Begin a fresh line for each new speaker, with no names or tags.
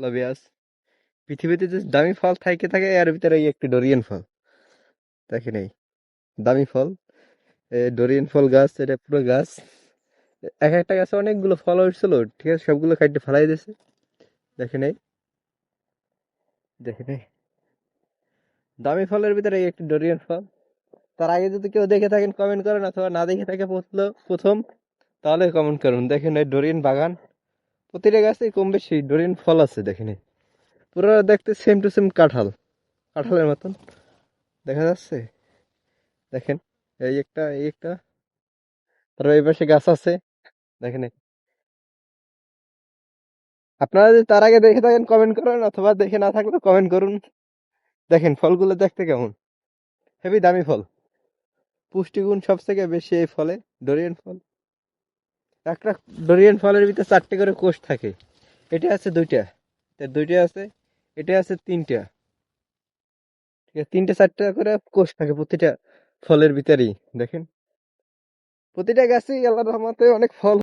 লবিয়াস। পৃথিবীতে যে দামি ফল থাকে থাকে এর ভিতরে এই একটি ডোরিয়ান ফল। দেখেন এই দামি ফল, ডোরিয়ান ফল গাছ, এটা পুরো গাছ। এক একটা গাছে অনেকগুলো ফল হয়েছিল, ঠিক আছে, সবগুলো কাটতে ফেলাই দিয়েছে। দেখেন এই, দেখেন এই দামি ফলের ভিতরে এই একটি ডোরিয়ান ফল। তার আগে যদি কেউ দেখে থাকেন কমেন্ট করেন, অথবা না দেখে থাকে প্রথম, তাহলে কমেন্ট করুন। দেখেন এই ডোরিয়ান বাগান, প্রতিটা গাছে কম বেশি ডোরিয়ান ফল আছে। দেখেন এই পুরো দেখতে সেম টু সেম কাঁঠাল, কাঁঠালের মতন দেখা যাচ্ছে। দেখেন এই একটা তারপর এই পাশে গাছ আছে। দেখেন এই। আপনারা যদি তার আগে দেখে থাকেন কমেন্ট করুন, অথবা দেখে না থাকলে কমেন্ট করুন। দেখেন ফলগুলো দেখতে কেমন, হেভি দামি ফল। পুষ্টিগুণ সব থেকে বেশি এই ফলে, ডোরিয়ান ফল। একটা ডোরিয়ান ফলের ভিতরে 4টে করে কোষ থাকে। এটা আছে 2টা, এর 2টা আছে, এটা আছে 3টা। ঠিক আছে, 3টে 4টে করে কোষ থাকে প্রতিটা ফলের ভিতরেই। দেখেন প্রতিটা গাছেই আল্লাহর রহমতে অনেক ফল